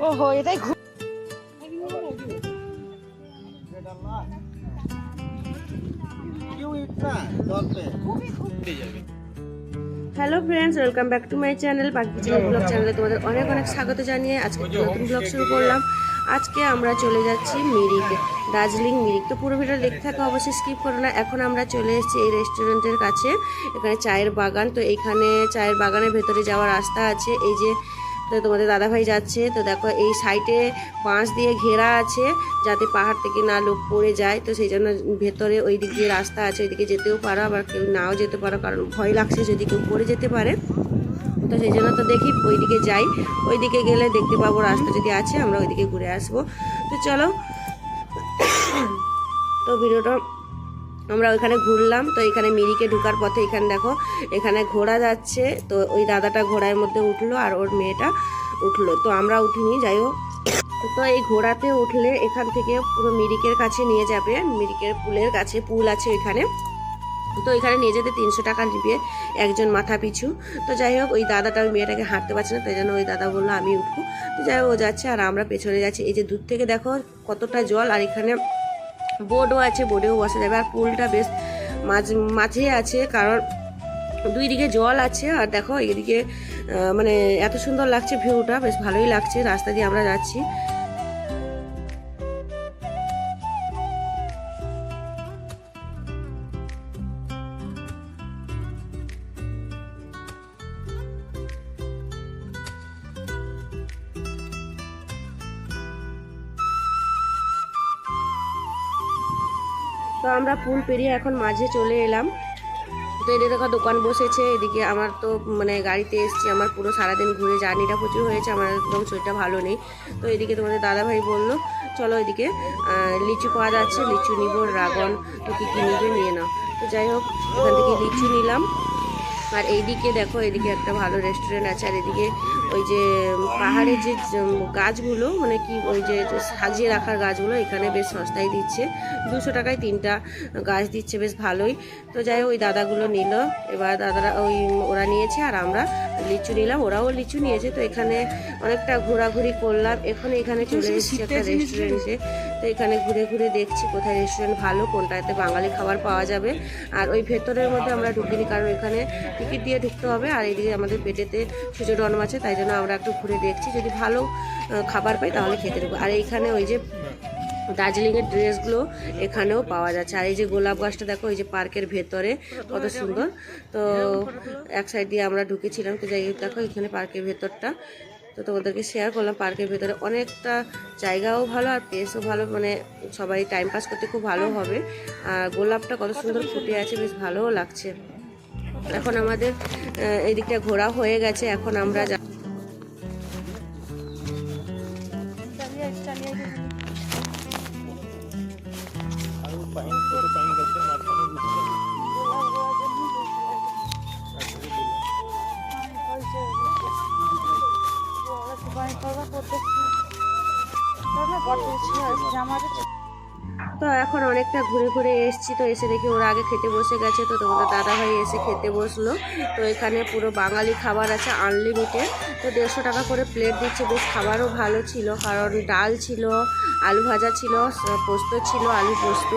ওহো এটাই hello friends, welcome back to my channel পাখি ব্লগ চ্যানেলে তোমাদের অনেক অনেক স্বাগত জানিয়ে আজকে নতুন ব্লগ শুরু করলাম। আজকে আমরা চলে যাচ্ছি মিরিক, দার্জিলিং মিরিক। তো পুরো ভিডিও দেখতে থাকো, অবশ্যই স্কিপ করো না। এখন আমরা চলে এসেছি এই রেস্টুরেন্টের কাছে। এখানে চায়ের বাগান, তো এইখানে চায়ের বাগানের ভেতরে যাওয়ার রাস্তা আছে। এই যে তো তোমাদের দাদাভাই যাচ্ছে, তো দেখো এই সাইডে বাঁশ দিয়ে ঘেরা আছে যাতে পাহাড় থেকে না লোক পড়ে যায়। তো সেই জন্য ভেতরে ওই দিক দিয়ে রাস্তা আছে, ওইদিকে যেতেও পারো, আবার কেউ নাও যেতে পারো, কারণ ভয় লাগছে যদি কেউ পড়ে যেতে পারে। তো সেই জন্য তো দেখি ওইদিকে যাই, ওইদিকে গেলে দেখতে পাবো রাস্তা যদি আছে, আমরা ওইদিকে ঘুরে আসবো। তো চলো, তো ভিডিওটা আমরা ওইখানে ঘুরলাম। তো এখানে মিরিকে ঢোকার পথে এখানে দেখো এখানে ঘোড়া যাচ্ছে। তো ওই দাদাটা ঘোড়ার মধ্যে উঠলো আর ওর মেয়েটা উঠলো, তো আমরা উঠিনি। যাই হোক, তো এই ঘোড়াতে উঠলে এখান থেকে পুরো মিরিকের কাছে নিয়ে যাবে। মিরিকের পুলের কাছে পুল আছে ওইখানে, তো এখানে নিয়ে যেতে 300 টাকা নিবে একজন মাথা পিছু। তো যাই হোক, ওই দাদাটা ওই মেয়েটাকে হাঁটতে পারছে না, তাই জন্য ওই দাদা বললো আমি উঠবো। তো যাই হোক, ও যাচ্ছে আর আমরা পেছনে যাচ্ছি। এই যে দূর থেকে দেখো কতটা জল, আর এখানে বোর্ডও আছে, বোর্ডেও বসা যাবে। আর পুলটা বেশ মাঝে আছে, কারণ দুই দিকে জল আছে। আর দেখো এদিকে মানে এত সুন্দর লাগছে ভিউটা, বেশ ভালোই লাগছে। রাস্তা দিয়ে আমরা যাচ্ছি। তো আমরা পুল পেরিয়ে এখন মাঝে চলে এলাম। তো এদিকে দেখো দোকান বসেছে। এদিকে আমার তো মানে গাড়িতে এসেছি, আমার পুরো সারাদিন ঘুরে জার্নিটা প্রচুর হয়েছে, আমার একদম শরীরটা ভালো নেই। তো এদিকে তোমাদের দাদাভাই বললো চলো এদিকে লিচু পাওয়া যাচ্ছে, লিচু নিব, ড্রাগন, তো কী কী নিবে নিয়ে নাও। তো যাই হোক, এখান থেকে লিচু নিলাম। আর এইদিকে দেখো এদিকে একটা ভালো রেস্টুরেন্ট আছে। আর এদিকে ওই যে পাহাড়ের যে গাছগুলো, মানে কি ওই যে সাজিয়ে রাখার গাছগুলো এখানে বেশ সস্তায় দিচ্ছে, 200 টাকায় 3টা গাছ দিচ্ছে, বেশ ভালোই। তো যাই হোক, ওই দাদাগুলো নিল। এবার দাদারা ওরা নিয়েছে আর আমরা লিচু নিলাম, ওরাও লিচু নিয়েছে। তো এখানে অনেকটা ঘোরাঘুরি করলাম। এখন এখানে চলে এসেছি একটা রেস্টুরেন্টে। তো এখানে ঘুরে ঘুরে দেখছি কোথায় রেস্টুরেন্ট ভালো, কোনটাতে বাঙালি খাবার পাওয়া যাবে। আর ওই ভেতরের মধ্যে আমরা ঢুকিনি, কারণ এখানে টিকিট দিয়ে ঢুকতে হবে। আর এদিকে আমাদের পেটেতে সুজোডন আছে, তাই জন্য আমরা একটু ঘুরে দেখছি, যদি ভালো খাবার পাই তাহলে খেতে দেবো। আর এইখানে ওই যে দার্জিলিংয়ের ড্রেসগুলো এখানেও পাওয়া যাচ্ছে। আর এই যে গোলাপ গাছটা দেখো, এই যে পার্কের ভেতরে কত সুন্দর। তো এক সাইড দিয়ে আমরা ঢুকেছিলাম। তো যাই হোক, দেখো এখানে পার্কের ভেতরটা তো তোমাদেরকে শেয়ার করলাম। পার্কের ভেতরে অনেকটা জায়গাও ভালো আর প্লেসও ভালো, মানে সবাই টাইম পাস করতে খুব ভালো হবে। আর গোলাপটা কত সুন্দর ফুটে আছে, বেশ ভালোও লাগছে। এখন আমাদের এই দিকটা ঘোরা হয়ে গেছে, এখন আমরা তো এখন অনেকটা ঘুরে ঘুরে এসেছি। তো এসে দেখি ওরা আগে খেতে বসে গেছে। তো তোমাদের দাদাভাই এসে খেতে বসলো। তো এখানে পুরো বাঙালি খাবার আছে, আনলিমিটেড। তো 150 টাকা করে প্লেট দিচ্ছে, বেশ খাবারও ভালো ছিল, কারণ ডাল ছিল, আলু ভাজা ছিল, পোস্ত ছিল, আলু পোস্ত,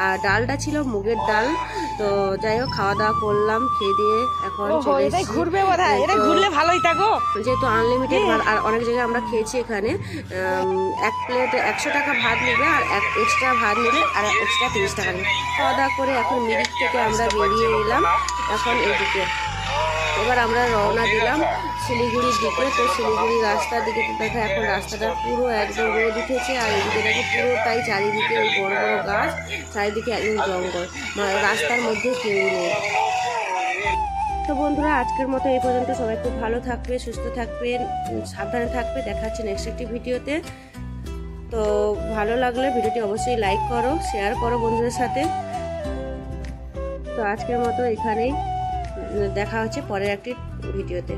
আর ডালটা ছিল মুগের ডাল। তো যাই হোক, খাওয়া দাওয়া করলাম, খেয়ে দিয়ে এখন ঘুরবে ঘুরলে ভালোই থাকো, যেহেতু আনলিমিটেড। আর অনেক জায়গায় আমরা খেয়েছি। এখানে এক প্লেট 100 টাকা ভাত নেবে, আর এক্সট্রা ভাত নেবে, আর এক্সট্রা 30 টাকা নেবে। খাওয়া দাওয়া করে এখন মিরিক থেকে আমরা বেরিয়ে এলাম। এখন এইদিকে এবার আমরা রওনা দিলাম শিলিগুড়ির দিকে। তো শিলিগুড়ির রাস্তার দিকে দেখো এখন রাস্তাটা পুরো একদম রোদ উঠেছে। আর এদিকে দেখো পুরোটাই চারিদিকে ওই বড় বড় গাছ, চারিদিকে একদম জঙ্গল, রাস্তার মধ্যে কেউ নেই। তো বন্ধুরা, আজকের মতো এই পর্যন্ত। সবাই খুব ভালো থাকবে, সুস্থ থাকবেন, সাবধানে থাকবে। দেখা হচ্ছে নেক্সট একটি ভিডিওতে। তো ভালো লাগলে ভিডিওটি অবশ্যই লাইক করো, শেয়ার করো বন্ধুদের সাথে। তো আজকের মতো এখানেই, দেখা হচ্ছে পরের একটি ভিডিওতে।